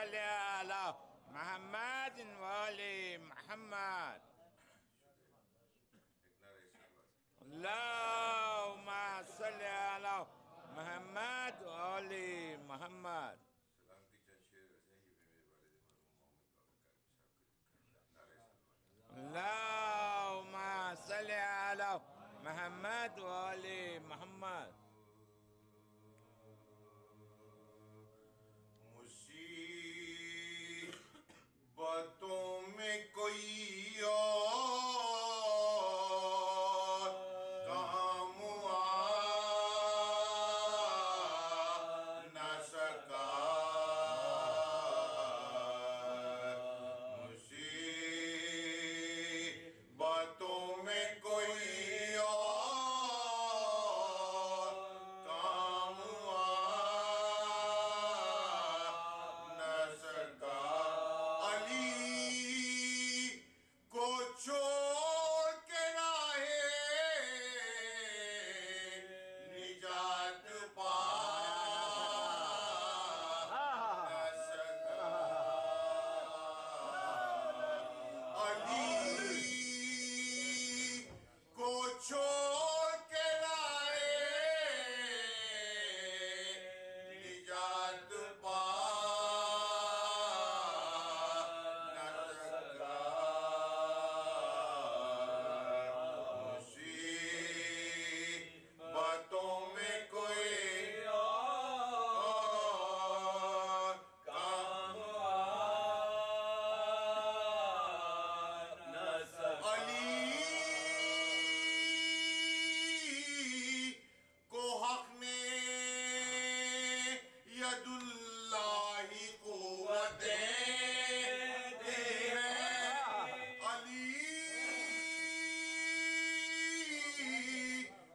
صل على محمد وآل محمد. اللهم صل على محمد وآل محمد. اللهم صل على محمد وآل محمد. مصیبتوں میں کوئی اور کام آ نہ سکا، مصیبتوں میں کوئی اور کام آ نہ سکا، علی کو چھوڑ کے راہ نجات پا نہ سکا، علی کو چھوڑ کے راہ نجات پا نہ سکا، مصیبتوں میں کوئی اور کام نہ سکا، علی کو حق نے ید اللہ قوتیں دی ہیں، علی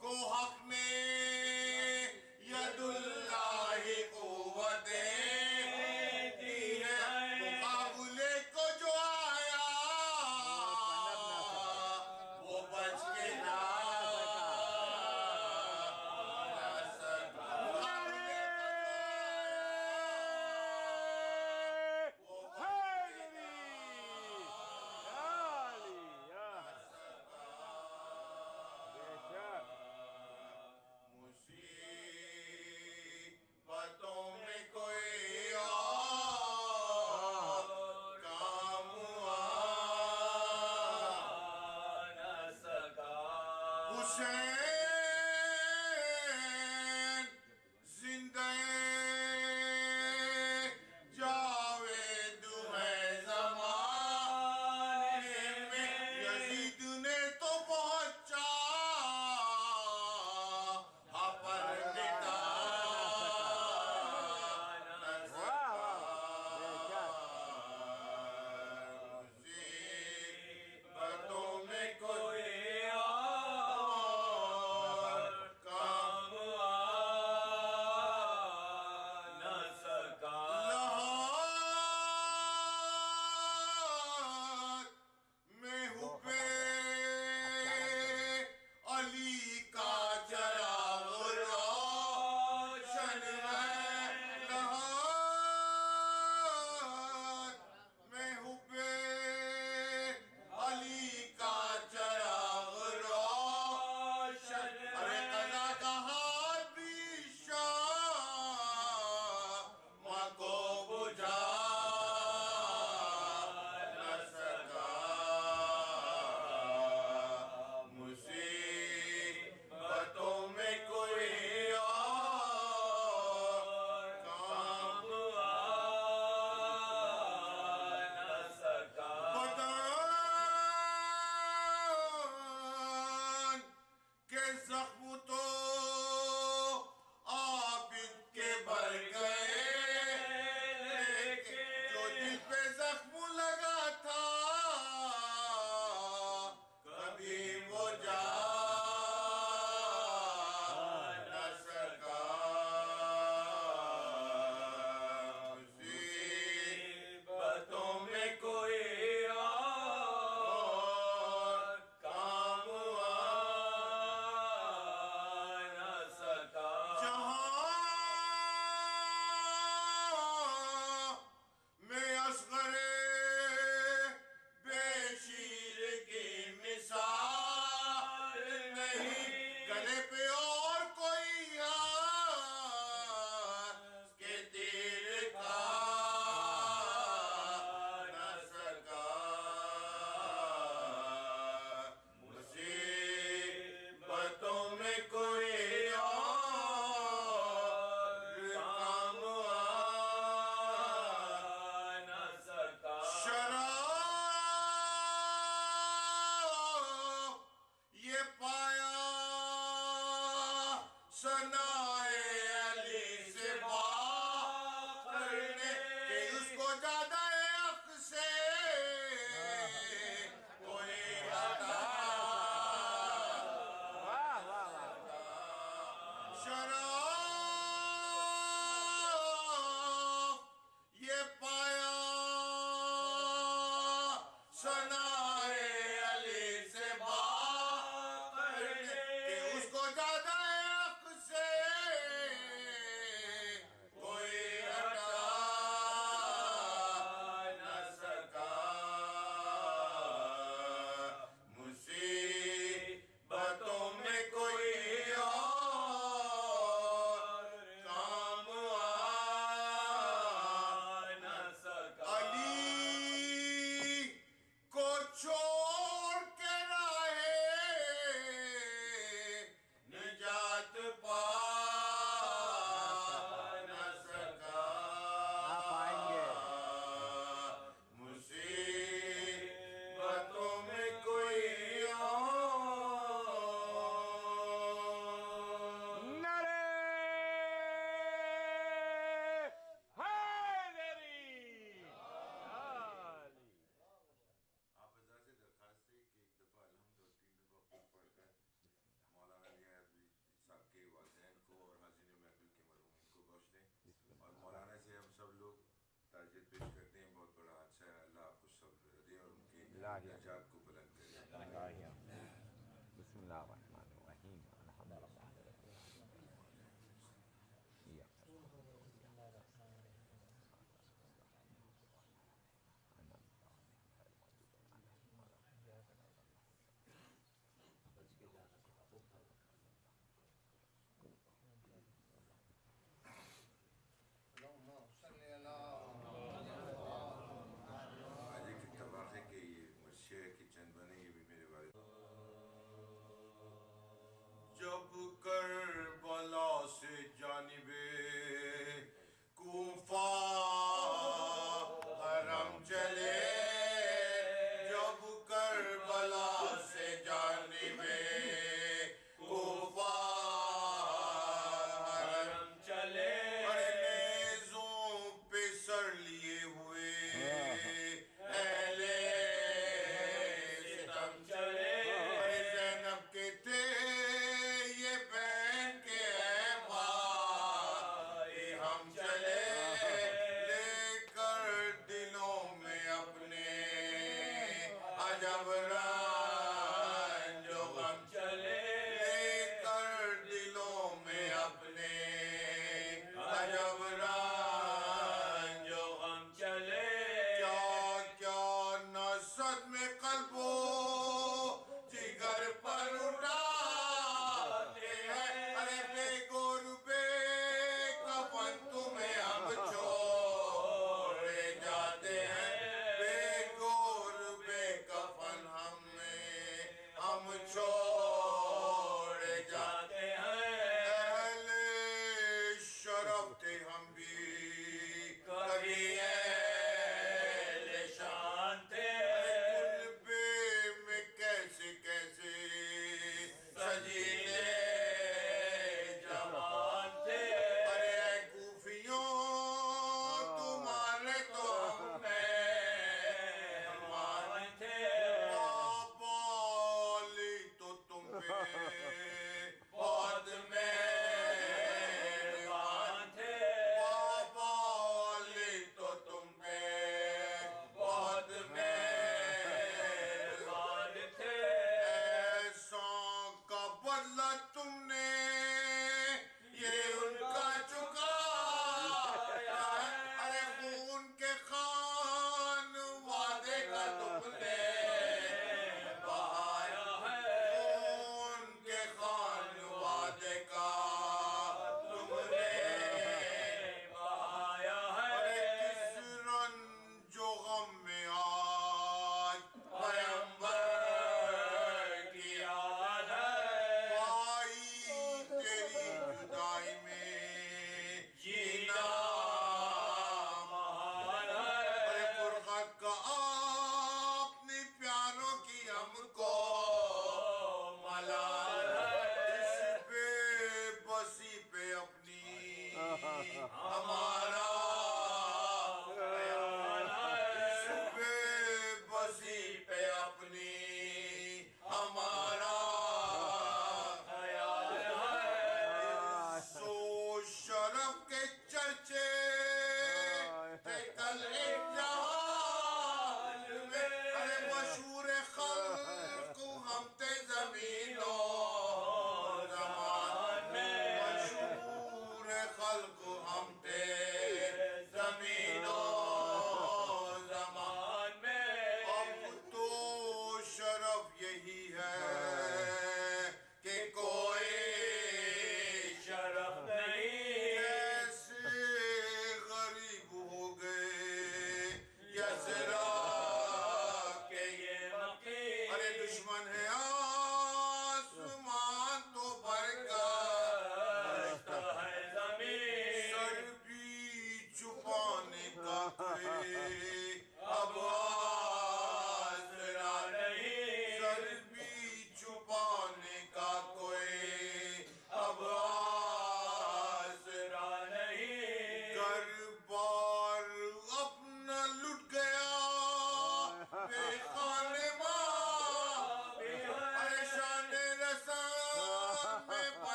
کو حق نے ید اللہ قوتیں دی ہیں، مقابلے کو جو آیا وہ بچ کے نہ سکا، مقابلے کو جو درجات کو بلند کرے. بسم اللہ الرحمن الرحیم الحمد للہ آج ایک اتفاق ہے کہ یہ شعر کی چند بنے یہ بھی میرے والد. جب کربلا سے جانب کوفہ حرم چلے، جب کربلا سے جانب کوفہ حرم چلے، نیزوں پہ سر لیے ہوئے اہل ستم چلے، زینب کے تھے یہ بہن کے ہیں بھائی، ہم چلے لے کر دلوں میں اپنے عجب رنج و غم چلے، لے کر دلوں میں اپنے عجب رنج و غم چلے، کیا کیا نصد میں قلب و جگر پر اٹھاتے ہیں، ارے بے گور بے کفن تمہیں ہم چھوڑے جاتے ہیں، بے گور بے کفن ہم چھوڑے جاتے ہیں، اہل شرف تھے ہم بھی کبھی اہل شان تھے، کلبے میں کیسے کیسے سجیلے جوان تھے، ارے اے کوفیوں تمہارے تو ہم مہمان تھے، بابا علی تو تم پہ بہت مہربان تھے، بابا علی تو تم پہ بہت مہربان تھے، احسان کا بدلہ تم نے یہ ان کا چکایا ہے، ارے خون کے خان وعدے کا تم نے بہایا ہے، خون کے خان وعدے کا تم نے بہایا ہے، ارے کس رنج و غم میں آج پیمبر کی آل ہے، بھائی تیری جدائی میں جینا محال ہے، ارے فرقت کا اپنی پیاروں کی ہم کو ملال ہے، اس بے بسی پہ اپنی ہمارا خیال ہے، اس بے بسی پہ اپنی ہمارا خیال ہے، سو شرف کے چرچے تھے کل ایک جہان میں، ارے مشہور خلق ہم تھے زمین و زمان میں، مشہور خلق ہم تھے زمین و زمان میں، اب تو شرف یہی ہے کہ کوئی شرف نہیں، کیسے غریب ہو گئے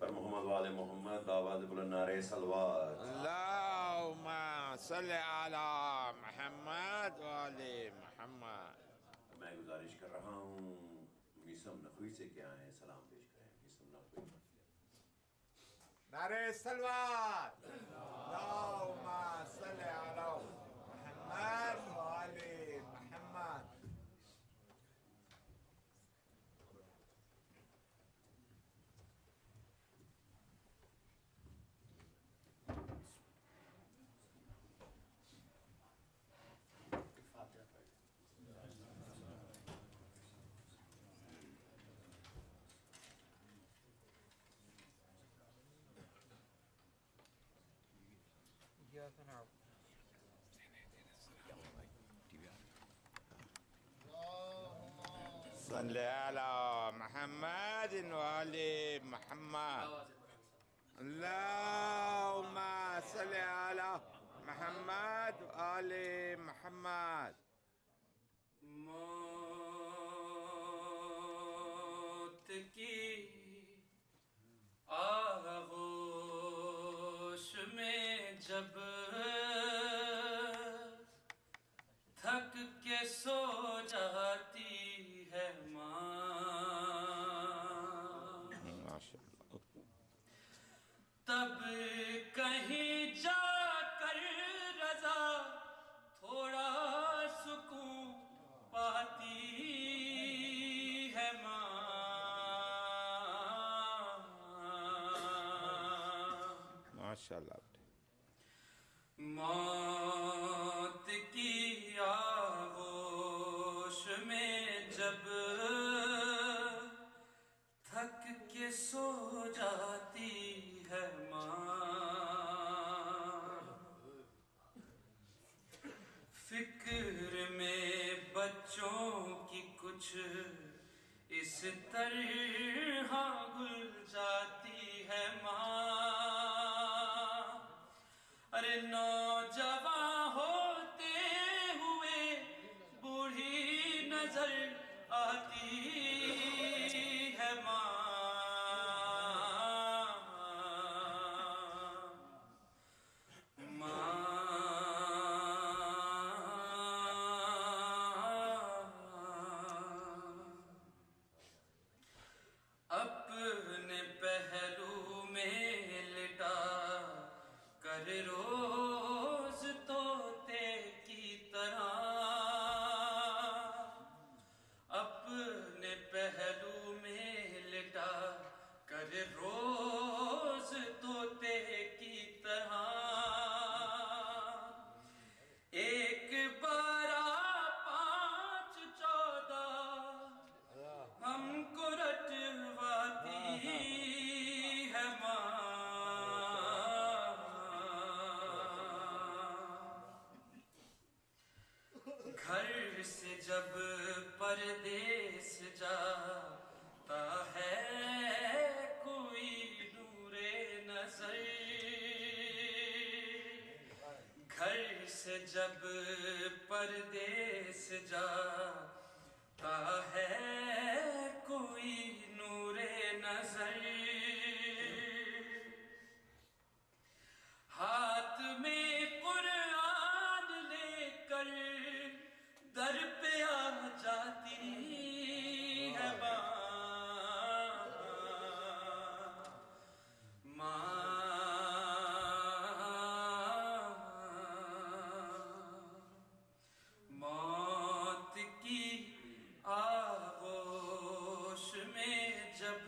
پر محمد والے محمد آواز بلند نعرہ سلوات اللهم صل على محمد وآل محمد میں گزارش کر رہا ہوں میسم نقوی سے کہ آئیں سلام پیش کریں میسم نقوی نعرہ سلوات اللهم صل على محمد وآل محمد صل على محمد وآل محمد اللهم صل على محمد وآل محمد موت کی آغوش میں جب تھک کے سو جاتی ہے ماں تب کہیں جا کر رضا تھوڑا سکون پاتی ہے ماں ماشاءاللہ موت کی آغوش میں جب تھک کے سو جاتی ہے ماں فکر میں بچوں کی کچھ اس طرح گل جاتی ہے ماں ارے نوجوان ہوتے ہوئے بوڑھی نظر آتی ہے ماں اپنے پہلو میں لٹا کر روز طوطے کی سے جب پردیس جاتا ہے کوئی نور نظر، گھر سے جب پردیس جاتا ہے کوئی نور نظر، ہاتھ میں قرآن لے کر در پہ آ جاتی ہے موت کی آغوش میں جب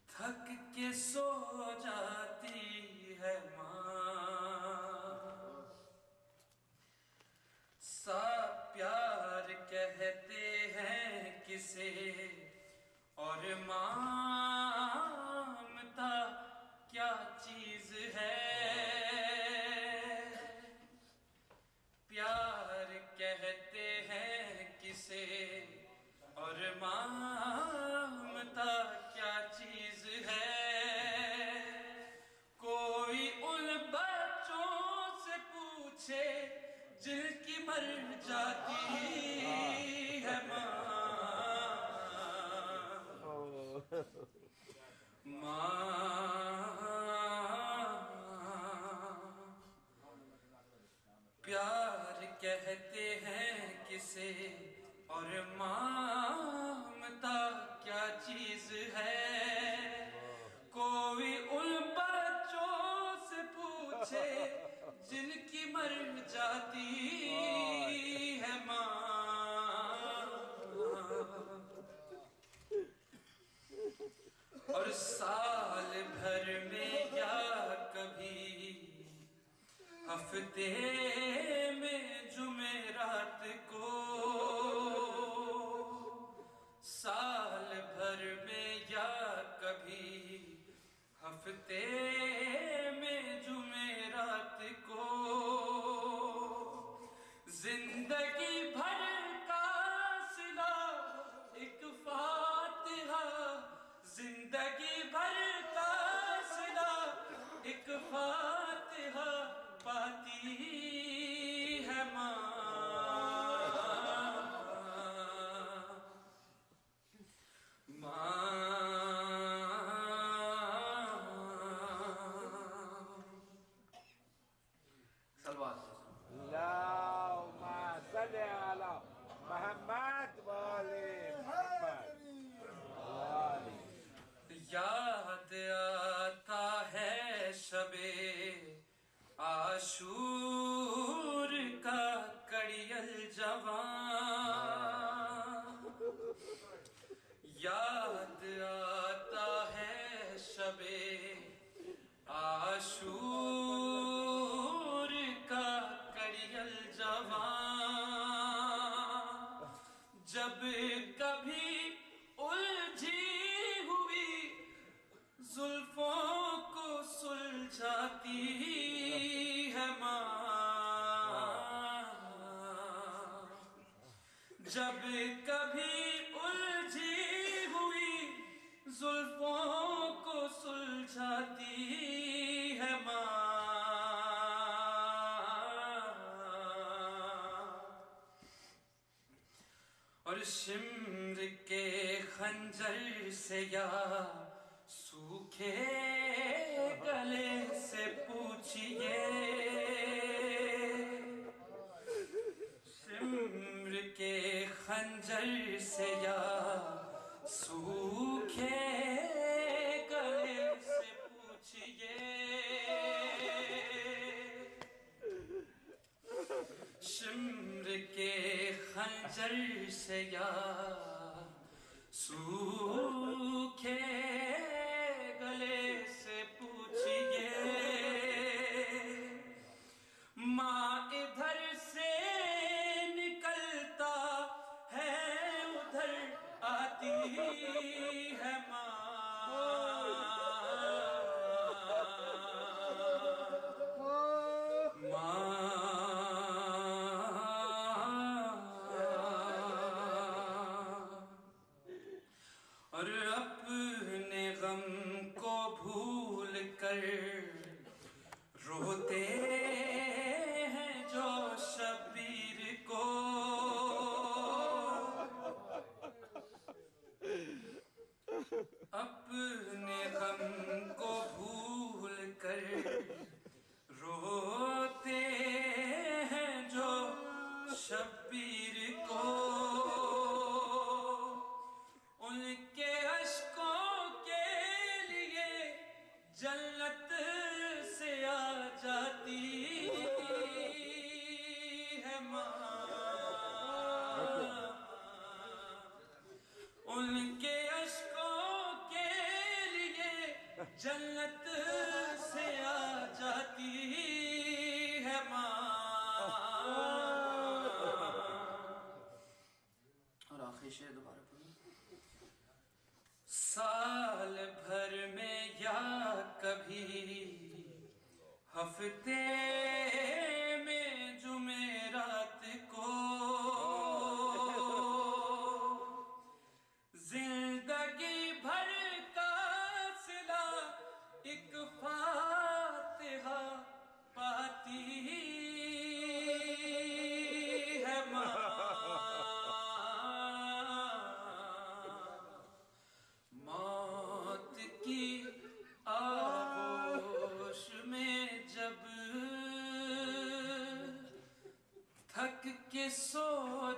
تھک کے سو جاتی ہے سا پیار کہتے ہیں کسے اور مامتا کیا چیز ہے، پیار کہتے ہیں کسے اور مامتا کیا چیز ہے، کوئی ان بچوں سے پوچھے جن کی مر جاتی ہے پیار کہتے ہیں کسے اور مامتا کیا چیز ہے، کوئی ان بچوں سے پوچھے جن کی مر جاتی ہے اور سال بھر میں یا کبھی ہفتے میں جمعرات کو، سال بھر میں یا کبھی ہفتے میں جمعرات کو، زندگی بھر کا صلہ ایک فاتحہ، زندگی بھر کا صلہ ایک فاتحہ پاتی ہے اللهم صل على محمد وآل محمد. یاد آتا ہے شب عاشور کا کڑیل جوان، یاد آتا ہے شب عاشور کا کڑیل جوان، جب کبھی الجھی ہوئی زلفوں کو سلجھاتی ہے جب کبھی الجھی ہوئی زلفوں کو سلجھاتی ہے اور شمر کے خنجر سے یا سوکھے گلے سے پوچھئے، شمر کے خنجر سے یا سوکھے گلے سے پوچھئے، شمر کے خنجر سے یا سوکھے گلے سے پوچھئے، ماں ادھر سے نکلتا ہے ادھر آتی ہے ہفتے میں جمعرات کو زندگی بھر کا صلہ ایک فاتحہ پاتی ہے ماں. موت کی آغوش میں جب تھک کے سو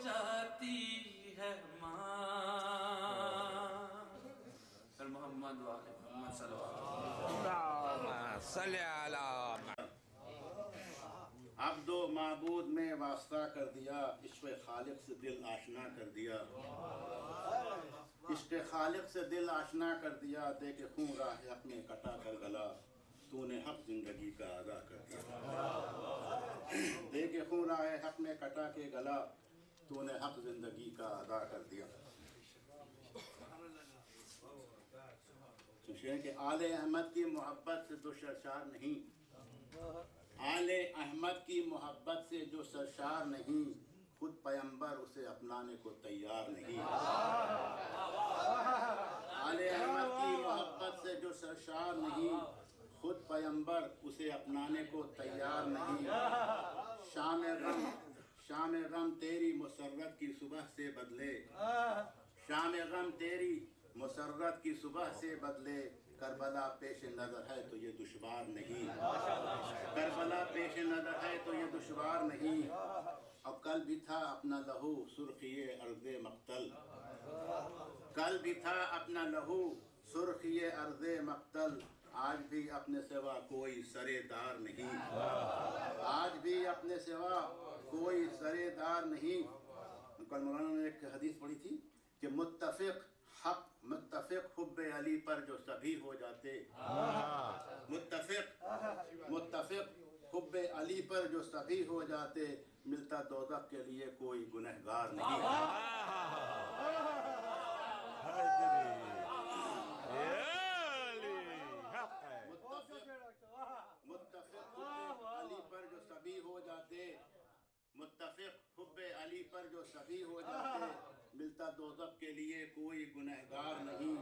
جاتی ہے ماں. محمد وآل محمد صلی اللہ علیہ صلی اللہ. عبد و معبود میں واسطہ کر دیا، عشق خالق سے دل آشنا کر دیا. عشق خالق سے دل آشنا کر دیا، دے کے خون راہ حق میں کٹا کر گلا، تو نے حق زندگی کا ادا کر دیا. دے کے خون راہ حق میں کٹا کے گلا، تو نے حق زندگی کا ادا کر دیا. کہ آل احمد کی محبت سے جو سرشار نہیں، آل احمد کی محبت سے جو سرشار نہیں، خود پیمبر اسے اپنانے کو تیار نہیں. آل احمد کی محبت سے جو سرشار نہیں، خود پیمبر اسے اپنانے کو تیار نہیں. شام غم تیری مسرت کی صبح سے بدلے، شام غم تیری مسرت کی صبح سے بدلے، کربلا پیش نظر ہے تو یہ دشوار نہیں. کربلا پیش نظر ہے تو یہ دشوار نہیں. اور کل بھی تھا اپنا لہو سرخی ارض مقتل، کل بھی تھا اپنا لہو سرخی ارض مقتل، آج بھی اپنے سوا کوئی سرے دار نہیں. آج بھی اپنے سوا کوئی سرے دار نہیں. کل مولانا نے ایک حدیث پڑھی تھی کہ متفق حب علی پر جو سبھی ہو جاتے، متفق حب علی پر جو سبھی ہو جاتے، ملتا دوزخ کے لیے کوئی گنہگار نہیں. متفق حب علی پر جو سبھی ہو جاتے، متفق حب علی پر جو سبھی ہو جاتے، ملتا دوزخ کے لیے کوئی گنہگار نہیں.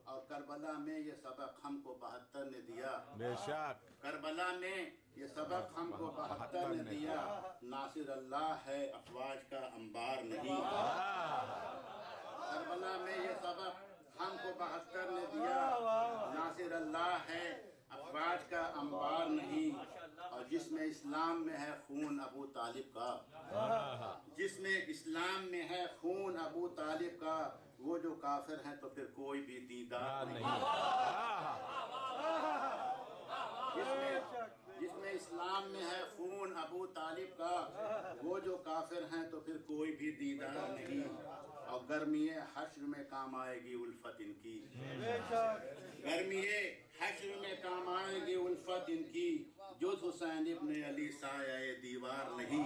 اور کربلا میں یہ سبق ہم کو 72 نے دیا. بے شک کربلا میں یہ سبق ہم کو 72 نے دیا، ناصر اللہ ہے افواج کا انبار نہیں. کربلا میں یہ سبق ہم کو 72 نے دیا، ناصر اللہ ہے افواج کا انبار نہیں. اور جس میں اسلام میں ہے خون ابو طالب کا، جس میں اسلام میں ہے خون ابو طالب کا، وہ جو کافر ہیں تو پھر کوئی بھی دیدار نہیں. جس میں اسلام میں ہے خون ابو طالب کا، وہ جو کافر ہیں تو پھر کوئی بھی دیدار نہیں. اور گرمی حشر میں کام آئے گی الفت ان کی، گرمی حشر میں کام آئے گی الفت ان کی، جز حسین ابن علی سایہ دیوار نہیں.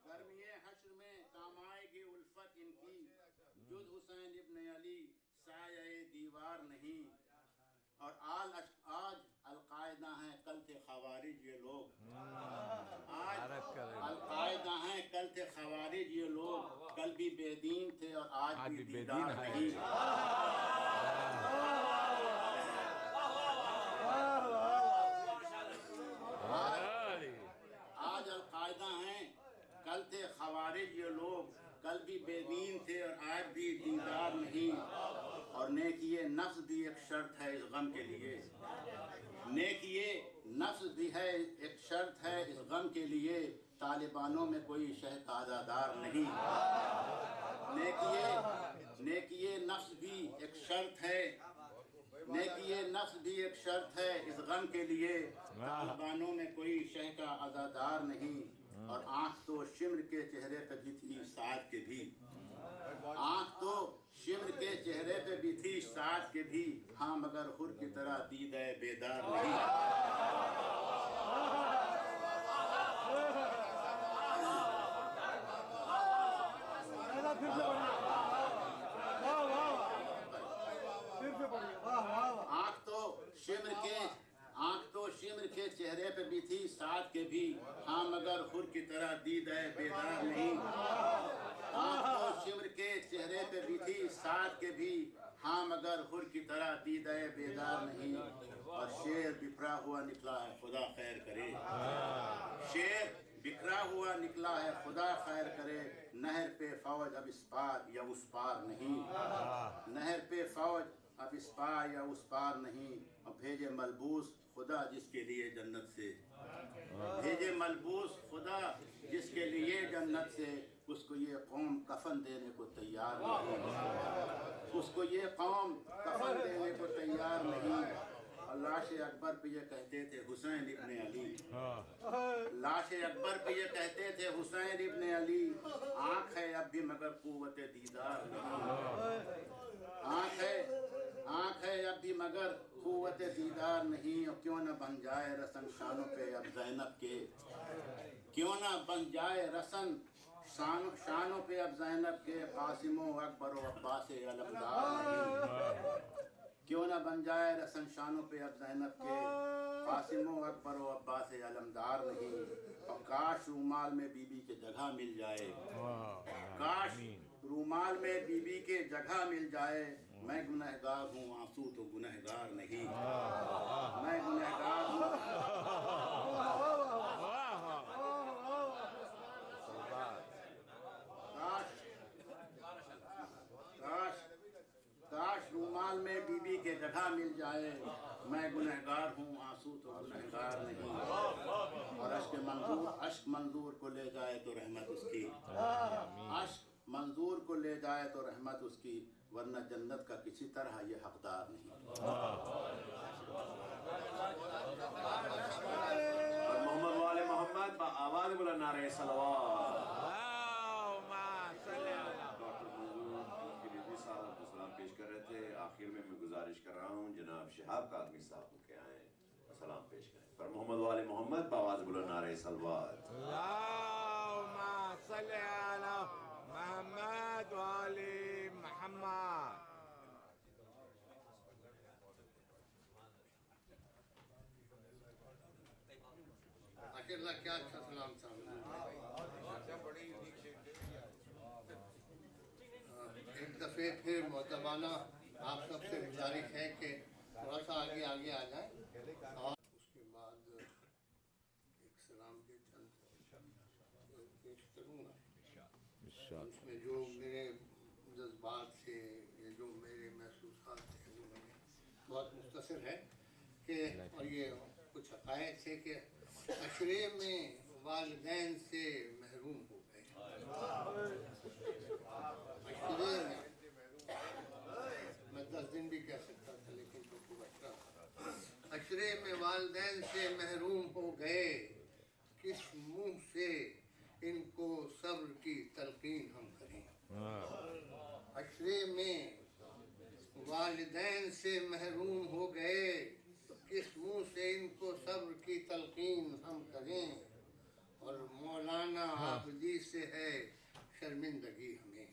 گرمی حشر میں کام آئے گی الفت ان کی، جز حسین ابن علی سایہ دیوار نہیں. اور آج القاعدہ ہیں کل تھے خوارج یہ لوگ، آج القاعدہ ہیں کل تھے خوارج یہ لوگ، کل بھی بے دین تھے اور آج بھی دیدار نہیں. آج القاعدہ ہیں کل تھے خوارج یہ لوگ، کل بھی بے دین تھے اور آج بھی دیندار نہیں. اور نیکی نفس بھی ایک شرط ہے اس غم کے لیے، نیکی نفس بھی ہے ایک شرط ہے اس غم کے لیے، طالبانوں میں کوئی شہ کا عزادار نہیں. نیکی نفس بھی ایک شرط ہے، نیکی نفس بھی ایک شرط ہے اس غم کے لیے، طالبانوں میں کوئی شہ کا عزادار نہیں. اور آنکھ تو شمر کے چہرے پہ بھی تھی سعد کے بھی، آنکھ تو شمر کے چہرے پہ بھی تھی سعد کے بھی، ہاں مگر خور کی طرح دیدہ بیدار نہیں. شمر کے چہرے پہ بھی تھی ساتھ کے بھی، ہاں مگر خور کی طرح دید ہے بیدار نہیں۔ آنکھ تو شمر کے چہرے پہ بھی تھی ساتھ کے بھی، ہاں مگر خور کی طرح دید ہے بیدار نہیں۔ اور شیر بکھرا ہوا نکلا ہے خدا خیر کرے، شیر بکھرا ہوا نکلا ہے خدا خیر کرے، نہر پہ فوج اب اس پار یا اس پار نہیں، نہر پہ فوج اب اس پار یا اس پار نہیں۔ اور بھیجے ملبوس خدا جس کے لیے جنت سے، بھیجے ملبوس خدا جس کے لیے جنت سے، اس کو یہ قوم کفن دینے کو تیار نہیں، اس کو یہ قوم کفن دینے کو تیار نہیں۔ اور لاش اکبر پہ یہ کہتے تھے حسین ابن علی، لاش اکبر پہ یہ کہتے تھے حسین ابن علی، آنکھ ہے اب بھی مگر قوت دیدار نہیں، آنکھ ہے اب بھی مگر قوت دیدار نہیں۔ اور کیوں نہ بن جائے رسن شانوں پہ اب زینب کے، کیوں نہ بن جائے رسن شانوں پہ اب زینب کے، قاسم و اکبر و عباس علمدار نہیں، کیوں نہ بن جائے رسن شانوں پہ اب زینب کے، قاسم و اکبر و عباس علمدار نہیں۔ اور کاش رومال میں بی بی کے جگہ مل جائے، کاش رومال میں بی بی کے جگہ مل جائے، میں گنہگار ہوں آنسو تو گنہگار نہیں، میں گنہگار ہوں۔ کاش رومال میں بی بی کے جگہ مل جائے، میں گنہگار ہوں آنسو تو گنہگار نہیں۔ اور اشک منظور کو لے جائے تو رحمت اس کی، اشک منظور کو لے جائے تو رحمت اس کی، ورنہ جنت کا کسی طرح یہ حقدار نہیں۔ اور محمد وال محمد با آواز بلند نعرہ صلوات۔ ڈاکٹر منظور کلیدی صاحب کو سلام پیش کر رہے تھے۔ آخر میں گزارش کر رہا ہوں جناب شہاب کاظمی صاحب کو کہ آئیں سلام پیش کریں۔ پر محمد وال محمد با آواز بلند نعرہ صلوات۔ اللهم صل على محمد وآل محمد۔ اللہ کیا اچھا سلام تھا۔ ایک دفعہ پھر مؤدبانہ آپ سب سے گزارش ہے کہ تھوڑا سا آگے آ جائیں، اور اس کے بعد ایک سلام کے چند پیش کروں گا۔ اس میں جو میرے جذبات سے، یہ جو میرے محسوسات ہیں، وہ میں نے بہت مختصر ہے کہ، اور یہ کچھ حقائق تھے کہ عشرے میں والدین سے محروم ہو گئے، عشرے میں 10 دن بھی کہہ سکتا تھا لیکن تو خوب اچھا تھا، عشرے میں والدین سے محروم ہو گئے، کس منہ سے ان کو صبر کی تلقین ہم کریں، عشرے میں والدین سے محروم ہو گئے، کس منہ سے ان کو صبر کی تلقین ہم کریں، اور مولانا عابدی سے ہے شرمندگی ہمیں،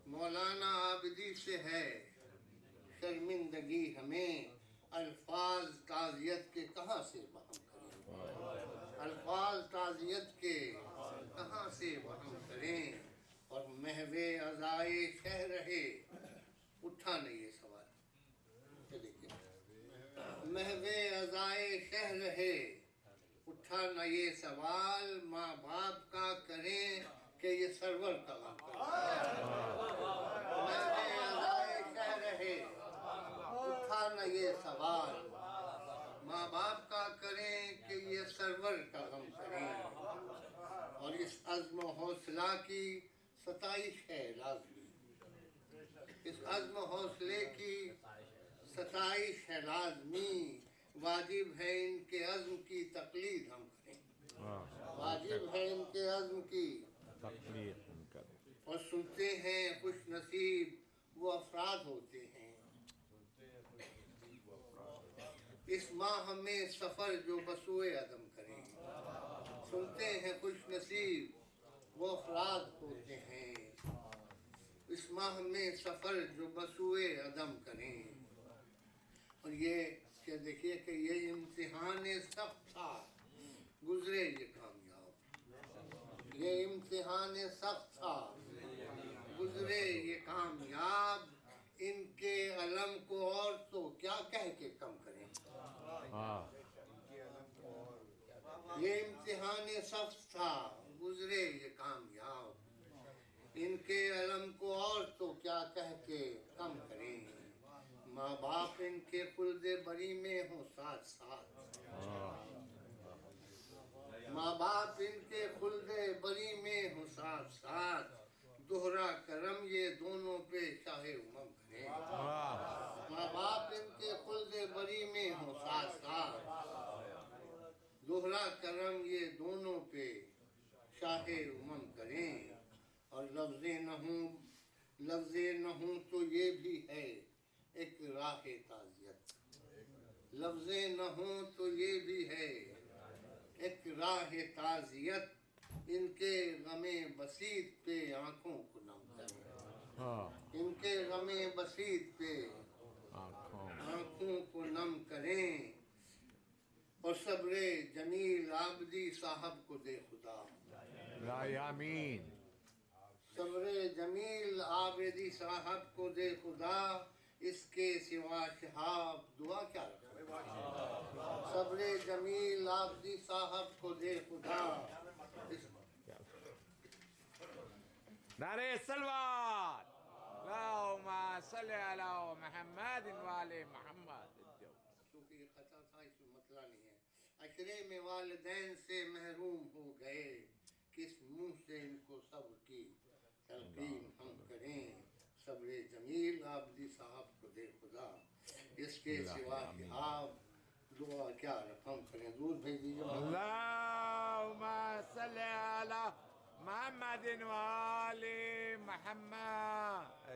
مولانا عابدی سے ہے شرمندگی ہمیں، الفاظ تعزیت کے کہاں سے وہم کریں، الفاظ تعزیت کے کہاں سے وہم کریں، اور محو عزائے شہ رہے، اٹھا نہیں یہ سوال، محو عزائے شہ رہے، اٹھا نہ یہ سوال، ماں باپ کا کریں کہ یہ سرور کا غم کریں، محو عزائے شہ رہے، اٹھا نہ یہ سوال، ماں باپ کا کریں کہ یہ سرور کا غم کریں، اور اس عزم و حوصلہ کی ستائش ہے لازمی، اس عزم و حوصلے کی ستائش ہے لازمی، واجب ہے ان کے عزم کی تقلید ہم کریں، واجب ہے ان کے عزم کی تقلید ہم کریں، اور سنتے ہیں خوش نصیب وہ افراد ہوتے ہیں، اس ماہ میں سفر جو بسوئے عدم کریں، سنتے ہیں خوش نصیب وہ افراد ہوتے ہیں، ماہ میں سفر جو بسوئے عدم کریں. اور یہ یہ دیکھیے کہ یہ امتحان سخت تھا، گزرے یہ کامیاب، یہ امتحان سخت تھا، گزرے یہ کامیاب، ان کے علم کو اور تو کیا کہہ کے کم کریں۔ یہ امتحان سخت تھا، گزرے یہ کامیاب، ان کے علم کو اور تو کیا کہہ کے کم کریں۔ ماں باپ ان کے خلد بری میں ہوں ساتھ ساتھ، ماں باپ ان کے خلد بری میں ہوں ساتھ ساتھ، دوہرا کرم یہ دونوں پہ شاہ امم کریں۔ ماں باپ ان کے خلد بری میں ہوں ساتھ ساتھ، دوہرا کرم یہ دونوں پہ شاہ امم کریں۔ اور لفظ نہ ہوں تو یہ بھی ہے ایک راہ تعزیت، لفظ نہ ہوں تو یہ بھی ہے ایک راہ تعزیت، ان کے غم بسیط پہ آنکھوں کو نم کریں، ان کے غم بسیط پہ آنکھوں کو نم کریں۔ اور صبر جمیل عابدی صاحب کو دے خدا، آمین۔ صبر جمیل عابدی صاحب کو دے خدا، اس کے سوا شہاب دعا کیا رکھا۔ صبر جمیل عابدی صاحب کو دے خدا، نعرہ سلوات، اللہم صلی علی محمد وآل محمد۔ کیونکہ یہ خطا تھا، اس میں مطلع نہیں ہے۔ عشرے میں والدین سے محروم ہو گئے، کس منہ سے ان کو صبر کی تلقین ہم کریں۔ صبر جمیل عابدی صاحب کو دے خدا، اس کے سوا شہاب دعا کیا رقم کریں۔ دودھ بھیج دیجیے۔ اللہم صلی علی محمد وآل محمد۔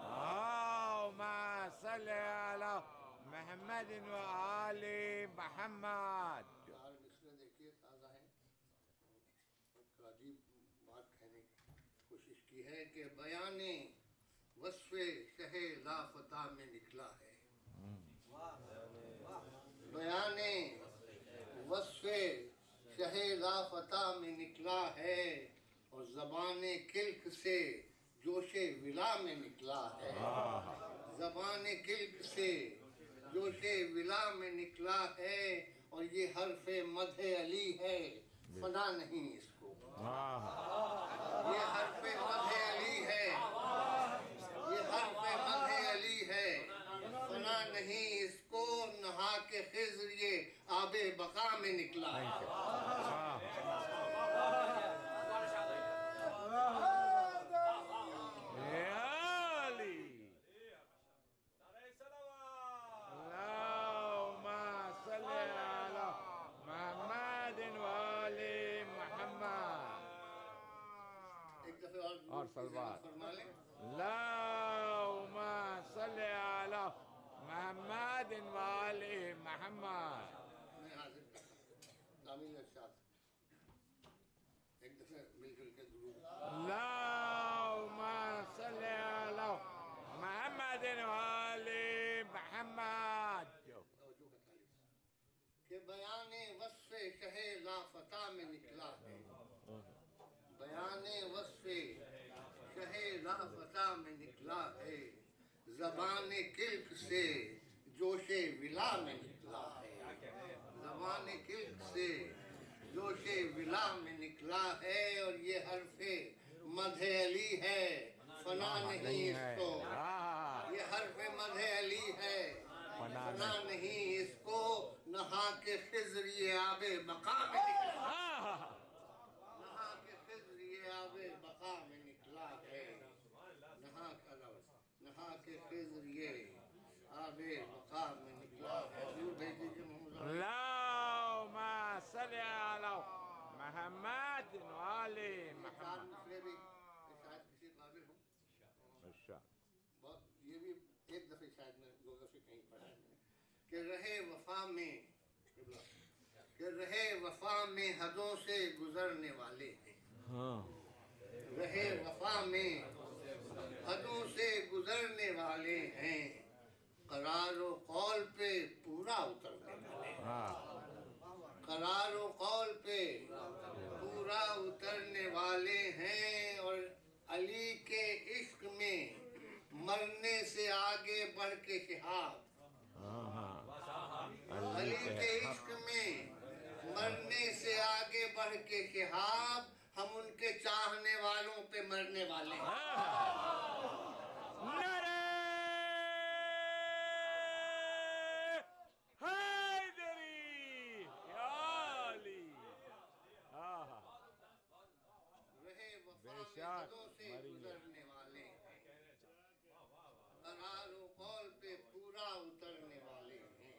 اللہم صلی علی محمد وآل محمد۔ چار مصرے دیکھیے تازہ ہیں، ایک عجیب بات کہنے کی کوشش کی ہے کہ بیان وصف شہ لافتہ میں نکلا ہے، بیان وصف شہ لافتہ میں نکلا ہے، اور زبان کلک سے جوش ولا میں نکلا ہے، زبان کلک سے جوش ولا میں نکلا ہے، اور یہ حرف مدح علی ہے، فنا نہیں اس کو، یہ حرف مدح علی ہے، یہ حرف مدح علی ہے، فنا نہیں اس کو، نہا کے خضر یہ آب بقا میں نکلا ہے۔ اللہم صلی علی محمد وآل محمد۔ ایک دفعہ اور صلوات۔ فرما لیں۔ اللہم صلی علی محمد وآل محمد۔ میں حاضر کرتا ہوں تعمیل ارشاد، ایک دفعہ مل جل کے درود۔ اللہم صلی علی محمد وآل محمد۔ توجہ کا تعریف کہ بیان وصف شہ لافتہ میں نکلا ہے، بیان وصف شہ لافتہ میں نکلا ہے، زبان کلک سے جوش ولا میں نکلا ہے، زبان کلک سے جوش ولا میں نکلا ہے، اور یہ حرف مدح علی ہے، فنا نہیں اس کو، یہ حرف مدح علی ہے، فنا نہیں اس کو، نہا کے خضر یہ آب بقا میں نکلا، نہا کے خضر یہ آب بقا میں نکلا ہے، نہا کے خضر یہ آب بقا میں نکلا ہے۔ دور بھیج دیجیے محمد۔ اللہم صلی علی محمد وآل چار محمد۔ مصرے بھی شاید کسی قابل ہوں، یہ بھی ایک دفعہ شاید میں دو دفعہ کہیں پڑھا ہے کہ رہے وفا میں، کہ رہے وفا میں حدوں سے گزرنے والے ہیں، رہے وفا میں قرار و قول پہ پورا اترنے والے ہیں، قرار و قول پہ پورا اترنے والے ہیں، اور علی کے عشق میں مرنے سے آگے بڑھ کے شہاب، علی کے عشق میں مرنے سے آگے بڑھ کے شہاب، ہم ان کے چاہنے والوں پہ مرنے والے ہیں۔ رہے وفا میں حدوں سے گزرنے والے ہیں، قرار و قول پہ پورا اترنے والے ہیں،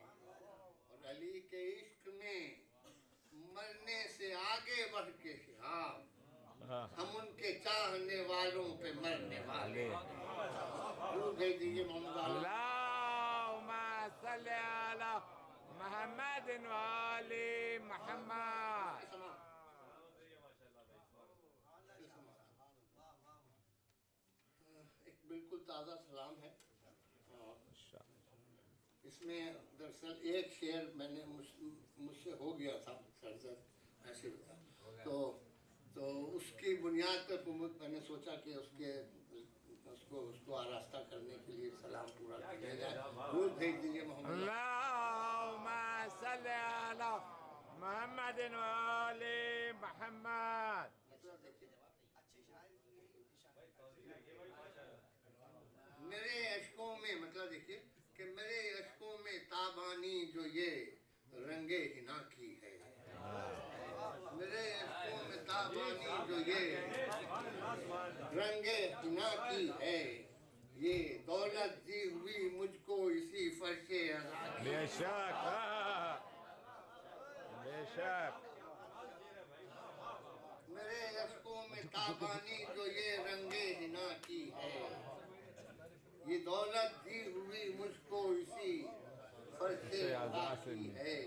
اور علی کے عشق میں مرنے سے آگے بڑھ کے شہاب، ہم ان کے چاہنے والوں پہ مرنے والے ہیں۔ درود بھیج دیجیے محمد اللهم صل على محمد وآل محمد۔ ایک بالکل تازہ سلام ہے، اس میں دراصل ایک شعر میں نے مجھ سے ہو گیا تھا سرزد ایسے تو اس کی بنیاد پر میں نے سوچا کہ اس کو آراستہ کرنے کے لیے سلام پورا کیا جائے۔ درود بھیج دیجیے محمد۔ اللهم صل على محمد وآل محمد۔ میرے اشکوں میں، مطلب دیکھیے کہ میرے اشکوں میں تابانی جو یہ رنگ حنا کی ہے، میرے اشکوں میں تابانی جو یہ رنگ حنا کی ہے، یہ دولت دی ہوئی مجھ کو اسی فرش عزا کی۔ بے شک، بے شک۔ میرے اشکوں میں تابانی جو یہ رنگ حنا کی ہے، یہ دولت دی ہوئی مجھ کو اسی فرش عزا کی ہے،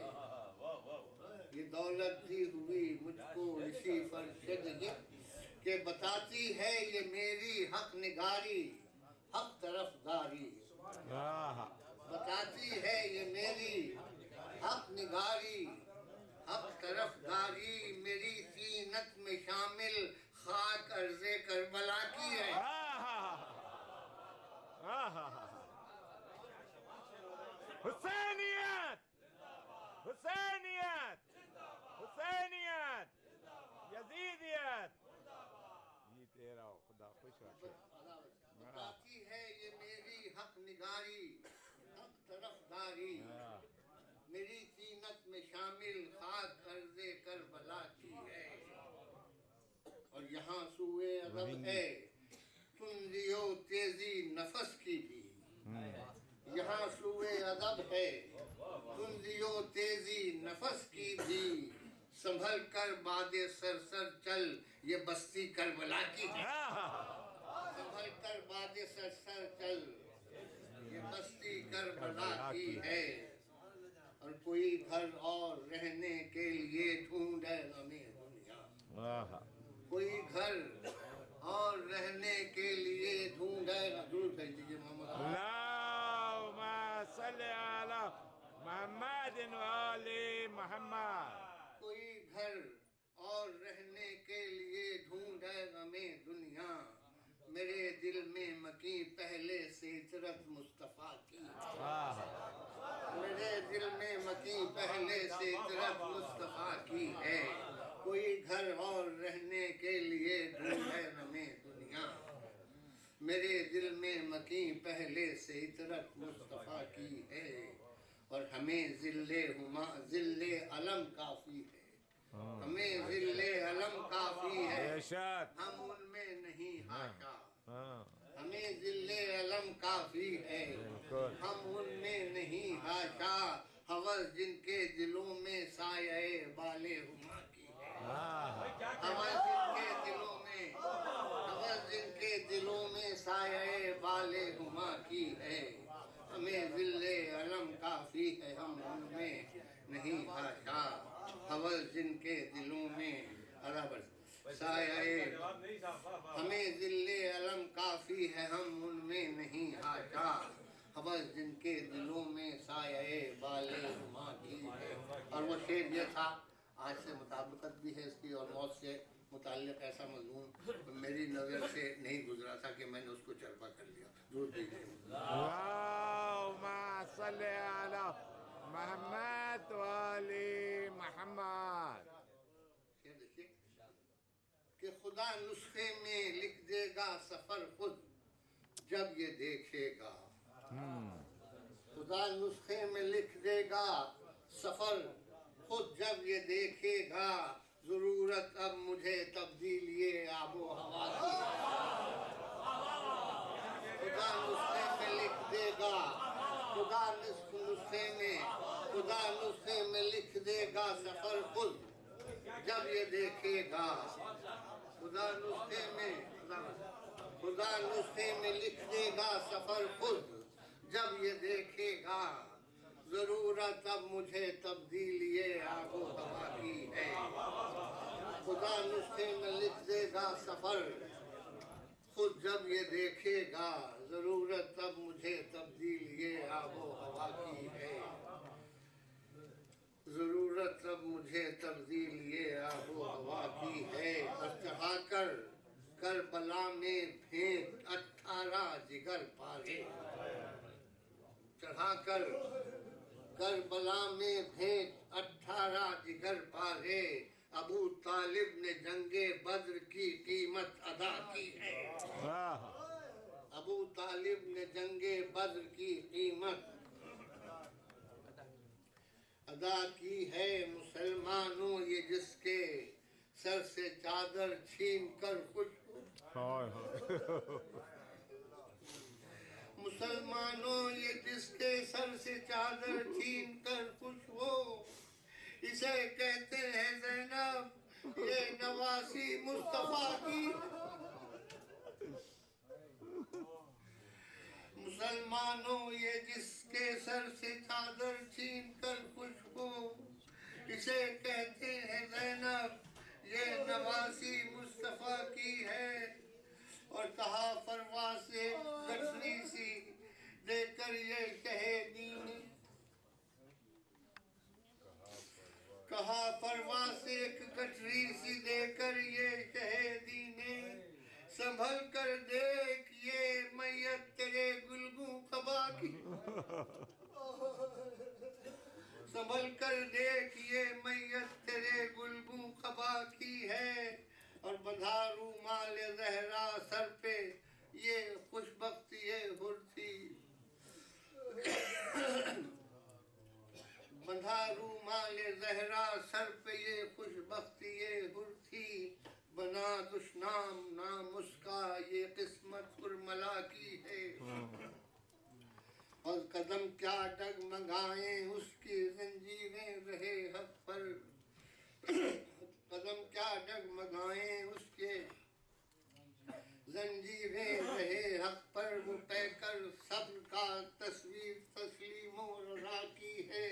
یہ دولت دی ہوئی مجھ کو اسی فرش کی، کہ بتاتی ہے یہ میری حق نگاری، حق طرفداری، بتاتی ہے یہ میری حق نگاری، حق طرفداری، میری سینت میں شامل خاک ارض کربلا کی ہے۔ حسینیت، حسینیت، حسینیت، یزیدیت، یہ تیرا خدا خوش رکھے۔ بتاتی ہے یہ میری حق نگاری، حق طرفداری، میری سینت میں شامل خاک ارض کربلا کی ہے، اور یہاں سوئے ادب ہے تندی و تیزی نفس کی بھی، یہاں سوئے ادب ہے تندی و تیزی نفس کی بھی، سنبھل کر باد سرسر چل یہ بستی کربلا کی ہے، سنبھل کر باد سرسر چل یہ بستی کربلا کی ہے، اور کوئی گھر اور رہنے کے لیے ڈھونڈے غم دنیا، کوئی گھر اور رہنے کے لیے ڈھونڈے دور بھیج دیجیے محمد۔ اللهم صل على محمد وآل محمد۔ کوئی گھر اور رہنے کے لیے ڈھونڈے غم دنیا، میرے دل میں مکیں پہلے سے عطرت مصطفیٰ کی، میرے دل میں مکیں پہلے سے عطرت مصطفیٰ کی ہے، کوئی گھر اور رہنے کے لیے ڈھونڈے غم دنیا، میرے دل میں مکیں پہلے سے عطرت مصطفیٰ کی ہے، اور ہمیں ذل علم کافی ہے، ہمیں ذل علم کافی ہے، بے شک، ہم ان میں نہیں حاشا، ہمیں ذل علم کافی ہے، ہم ان میں نہیں حاشا، ہوس جن کے دلوں میں سایہ بال ہما کی ہے، ہوس جن کے دلوں میں، ہوس جن کے دلوں میں سایہ بال ہما کی ہے، ہمیں ذل علم کافی ہے، ہم ان میں نہیں حاشا، ہوس جن کے دلوں میں سایہ، ہمیں ذل علم کافی ہے، ہم ان میں نہیں حاشا، حوث جن کے دلوں میں سایہ بالِ ماں کی ہے. اور وہ شعر یہ تھا، آج سے مطابقت بھی ہے اس کی، اور موت سے متعلق ایسا مضمون میری نظر سے نہیں گزرا تھا کہ میں نے اس کو چرپا کر لیا. درود دیجیے. اللهم صل على محمد وآل محمد. یہ دیکھیے کہ خدا نسخے میں لکھ دے گا سفر خود جب یہ دیکھے گا. خدا نسخے میں لکھ دے گا سفر خود جب یہ دیکھے گا. ضرورت اب مجھے تبدیل یہ آب و ہوا کی. خدا نسخے میں لکھ دے گا، خدا نسخے میں لکھ دے گا سفر خود جب یہ دیکھے گا. خدا نسخے میں لکھ دے گا سفر خود جب یہ دیکھے گا. ضرورت اب مجھے تبدیل یہ آب و ہوا کی ہے. خدا نسخے میں لکھ دے گا سفر خود جب یہ دیکھے گا. ضرورت اب مجھے تبدیل یہ آب و ہوا کی ہے. ضرورت اب مجھے تبدیل یہ آب و ہوا کی ہے. اور چڑھا کر کربلا میں بھیٹ 18 جگر پارے. چڑھا کر کربلا میں بھیٹ 18 جگر پارے. ابو طالب نے جنگ بدر کی قیمت ادا کی ہے. ابو طالب نے جنگ بدر کی قیمت ادا کی ہے. مسلمانوں یہ جس کے سر سے چادر چھین کر خوش مسلمانوں یہ جس کے سر سے چادر چھین کر خوش ہو. اسے کہتے ہیں زینب یہ نواسی مصطفیٰ کی. مسلمانوں یہ جس کے سر سے چادر چھین کر خوش ہو. اسے کہتے ہیں زینب یہ نواسی مصطفیٰ کی ہے. اور کہا فروا سے گٹھری سی دے کر یہ شہیدی نے. کہا فروا سے ایک گٹھری سی دے کر یہ شہیدی نے. سنبھل کر دیکھ یہ میت تیرے گلگوں قبا کی. سنبھل کر دیکھ یہ میت تیرے گلگوں قبا کی ہے. اور بندھا رومال زہرا سر پہ یہ خوش بخت یہ حر تھی. بندھا رومال زہرا سر پہ یہ خوش بخت یہ حر تھی. بنا دشنام نام اس کا یہ قسمت ارملا کی ہے. اور قدم کیا ڈگمگائیں اس کی زنجیریں رہے حق پر. قدم کیا ڈگمگائیں اس کے زنجیریں رہے حق پر. وہ پیکر صبر کا تصویر تسلیم و رضا کی ہے.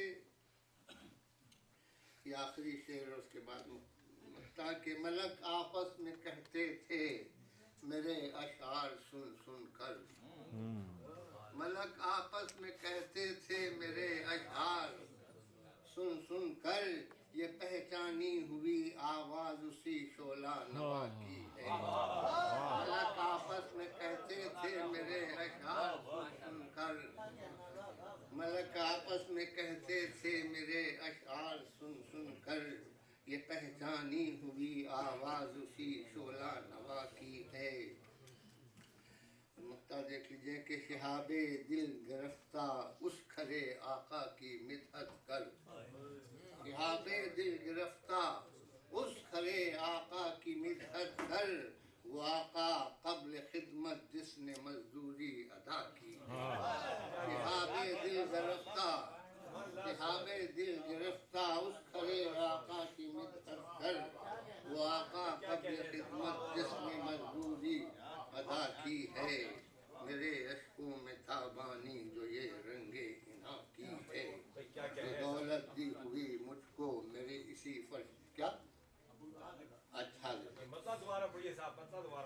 یہ آخری شعر. اور اس کے بعد تاکہ ملک آپس میں کہتے تھے میرے اشعار سن سن کر. ملک آپس میں کہتے تھے میرے اشعار سن سن کر. یہ پہچانی ہوئی آواز اسی شعلہ نوا کی ہے. ملک آپس میں کہتے تھے میرے اشعار سن سن کر. ملک آپس میں کہتے تھے میرے اشعار سن سن کر. یہ پہچانی ہوئی آواز اسی شعلہ نوا کی ہے. مقطع دیکھ لیجئے کہ شہاب دل گرفتہ اس کھرے آقا کی مدحت کر. شہاب دل گرفتہ اس کھرے آقا کی مدحت کر. وہ آقا قبل خدمت جس نے مزدوری ادا کی. شہاب دل گرفتہ شہاب دل گرفتہ اس کھڑے آقا کی مدحت کر. وہ آقا قبل خدمت جس نے مزدوری ادا کی ہے. میرے اشکوں میں تابانی جو یہ رنگے حنا کی ہے. جو دولت دی ہوئی مجھ کو میرے اسی فرش کیا اچھا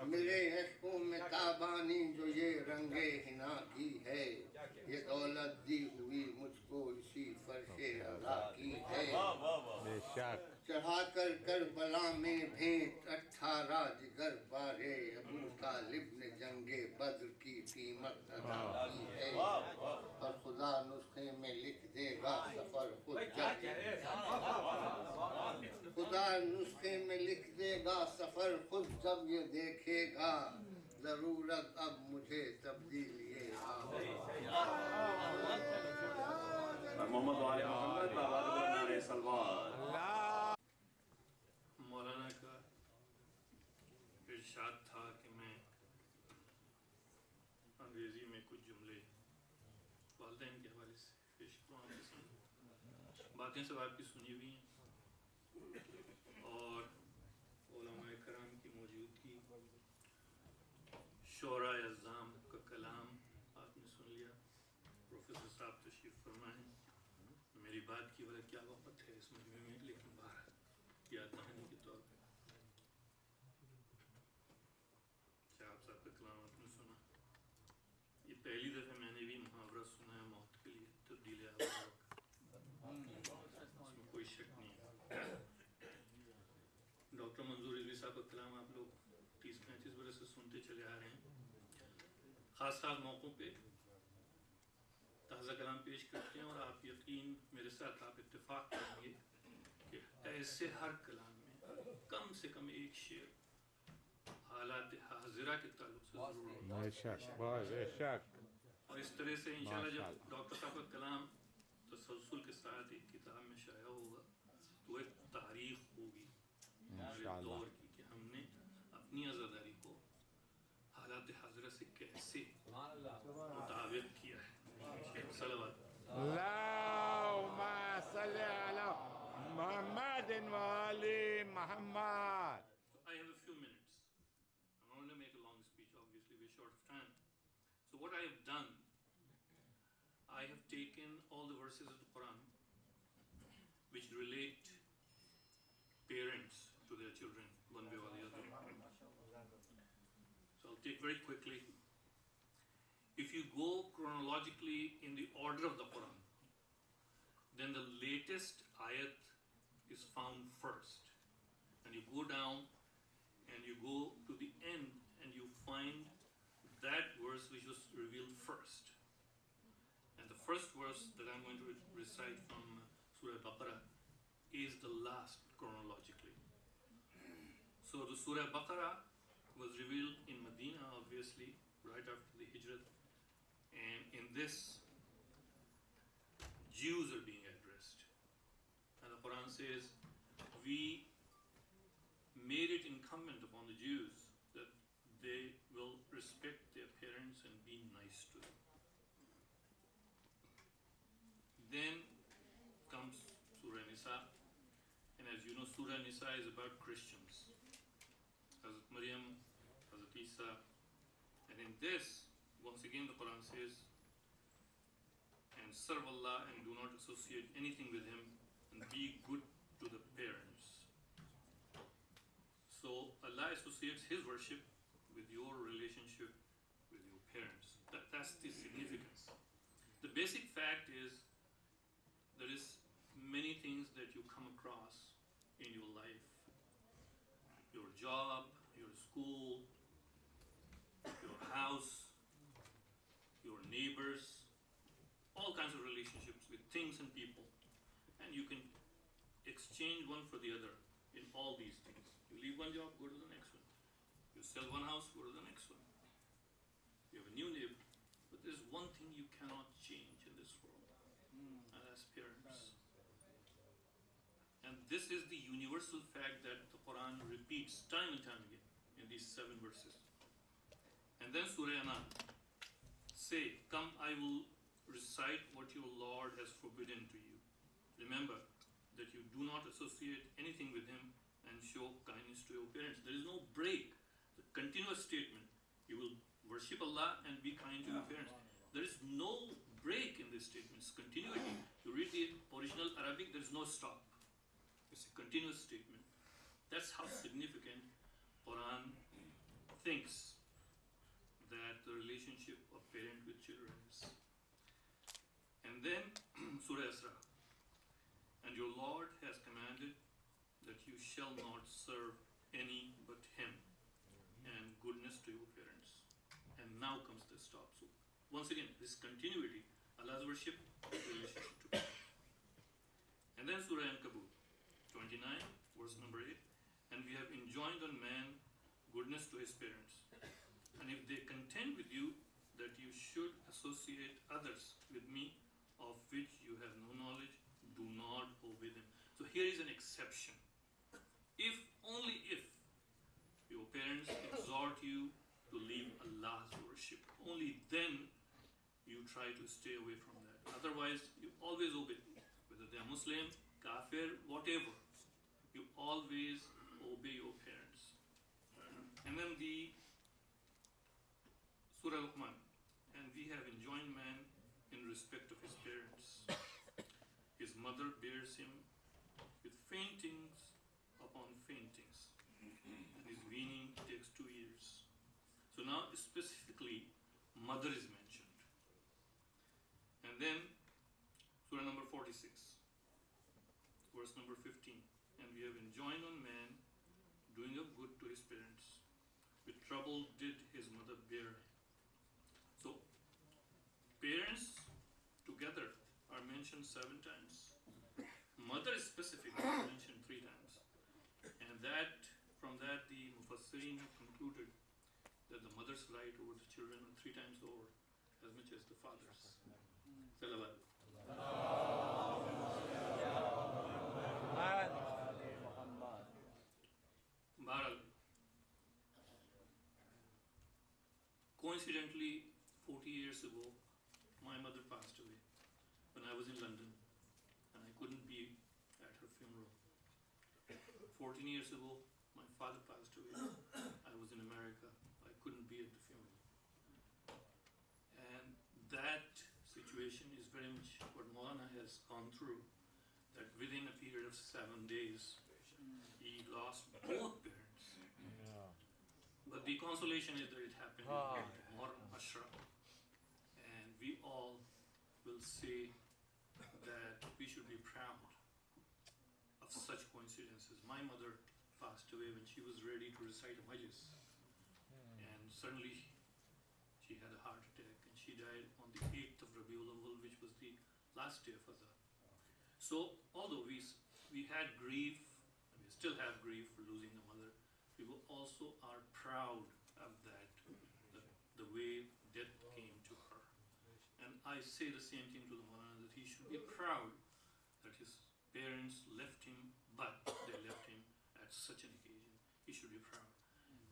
میرے اشکوں میں تابانی جو یہ رنگے حنا کی ہے. یہ دولت دی ہوئی مجھ کو اسی فرش رضا کی ہے. بے شک. چڑھا کر کربلا میں بھیٹ 18 جگر بارے ابو طالب نے جنگ بدر کی قیمت ادا کی ہے. اور خدا نسخے میں لکھ دے گا سفر خود جب خدا نسخے میں لکھ دے گا سفر خود جب یہ دیکھے گا. ضرورت اب مجھے تبدیلی محمد وآل محمد بآواز بلند نعرہ سلوات. مولانا کا ارشاد تھا کہ میں انگریزی میں کچھ جملے والدین کے حوالے سے پیش کروں. آپ کے سامنے باتیں سب آپ کی سنی ہوئی ہیں اور علماء کرام کی موجودگی، شعراء اعظام کا کلام آپ نے سن لیا. پروفیسر صاحب تشریف فرما ہے. میری بات کی وجہ کیا وقت ہے اس مجمع میں، لیکن باہر یاد دہانی کے طور پہ شاہب صاحب کا کلام آپ نے سنا. یہ پہلی دفعہ میں نے بھی محاورہ سنا ہے موت کے لیے تبدیل آبادی کا، اس میں کوئی شک نہیں ہے. ڈاکٹر منظور رضوی صاحب کا کلام آپ لوگ 30-35 برس سے سنتے چلے آ رہے ہیں. خاص موقعوں پہ تازہ کلام پیش کرتے ہیں اور آپ یقین میرے ساتھ آپ اتفاق کریں گے کہ ایسے ہر کلام میں کم سے کم ایک شعر حالات حاضرہ کے تعلق سے ضرور ہوگا. بے شک. بے شک. اور اس طرح سے انشاءاللہ جب ڈاکٹر صاحب کا کلام تسلسل کے ساتھ ایک کتاب میں شائع ہوگا تو ایک تاریخ ہوگی ہمارے دور کی کہ ہم نے اپنی عزاداری کو حالات حاضرہ سے کیسے مطابق کیا ہے. صلوات. اللهم صل على محمد وآل محمد. I have a few minutes. I'm not going to make a long speech, obviously we're short of time. So what I have done, I have taken all the verses of the Quran which relate parents to their children, one way or the other. So I'll take very quickly. If you go chronologically in the order of the Quran, then the latest ayat is found first. And you go down and you go to the end and you find that verse which was revealed first. And the first verse that I'm going to recite from Surah Baqarah is the last chronologically. So the Surah Baqarah was revealed in Medina, obviously, right after the Hijrat. And in this, Jews are being addressed. And the Quran says, we made it incumbent upon the Jews that they will respect their parents and be nice to them. Then comes Surah Nisa. And as you know, Surah Nisa is about Christians. Hazrat Maryam, Hazrat Isa. And in this, once again the Quran says, and serve Allah and do not associate anything with Him and be good to the parents. So Allah associates His worship with your relationship with your parents. That's the significance. The basic fact is there is many things that you come across in your life. Your job, your school, your house, your neighbors, all kinds of relationships with things and people. And you can exchange one for the other in all these things. You leave one job, go to the next one. You sell one house, go to the next one. You have a new neighbor. But there's one thing you cannot change in this world, and that's parents. And this is the universal fact that the Quran repeats time and time again in these 7 verses. And then Surah Anam. Say, come, I will recite what your Lord has forbidden to you. Remember that you do not associate anything with Him and show kindness to your parents. There is no break. The continuous statement, you will worship Allah and be kind to your parents. There is no break in this statement. It's continuity. You read the original Arabic, there is no stop. It's a continuous statement. That's how significant Quran thinks that the relationship of parent with children is. And then Surah Isra. And your Lord has commanded that you shall not serve any but Him, and goodness to your parents. And now comes the stop. So once again, this continuity, Allah's worship, relationship to parents. And then Surah Ankabut, 29, verse number 8. And we have enjoined on man goodness to his parents. And if they contend with you that you should associate others with me, of which you have no knowledge, do not obey them. So here is an exception. If, only if, your parents exhort you to leave Allah's worship, only then you try to stay away from that. Otherwise, you always obey. Whether they are Muslim, Kafir, whatever, you always obey your parents. And then the Surah Luqman, and we have enjoined man in respect of his parents. His mother bears him with faintings upon faintings, and his weaning takes 2 years. So now specifically mother is mentioned. And then Surah number 46, verse number 15. And we have enjoined on man doing of good to his parents. With trouble did his mother bear. So parents together are mentioned 7 times. Mother is specifically mentioned 3 times. And that, from that, the Mufassirin have concluded that the mother's right over the children are 3 times over, as much as the father's. Salawat. Bahral. Coincidentally, 40 years ago, my mother passed away when I was in London, and I couldn't be at her funeral. 14 years ago, my father passed away. I was in America. I couldn't be at the funeral. And that situation is very much what Maulana has gone through, that within a period of 7 days, he lost both parents. But the consolation is that it happened in Muharram Ashra. And we all will say that we should be proud of such coincidences. My mother passed away when she was ready to recite a majlis. And suddenly she had a heart attack, and she died on the 8th of Rabiul Awwal, which was the last day of Azhar. So although we had grief, and we still have grief for losing a mother, we also are proud of that, the way death came to her. And I say the same thing to the Maulana, that he should be proud that his parents left him, but they left him at such an occasion. He should be proud.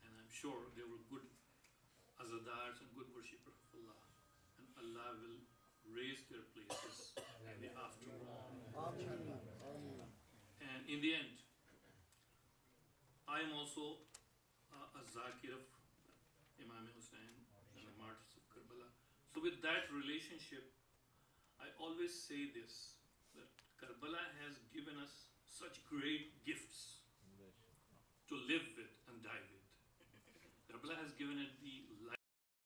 And I'm sure they were good azadars and good worshippers of Allah. And Allah will raise their places in the afterworld. And in the end, I am also a zakir of Imam Hussain and the martyrs of Karbala. So with that relationship, I always say this, that Karbala has given us such great gifts to live with and die with. Karbala has given it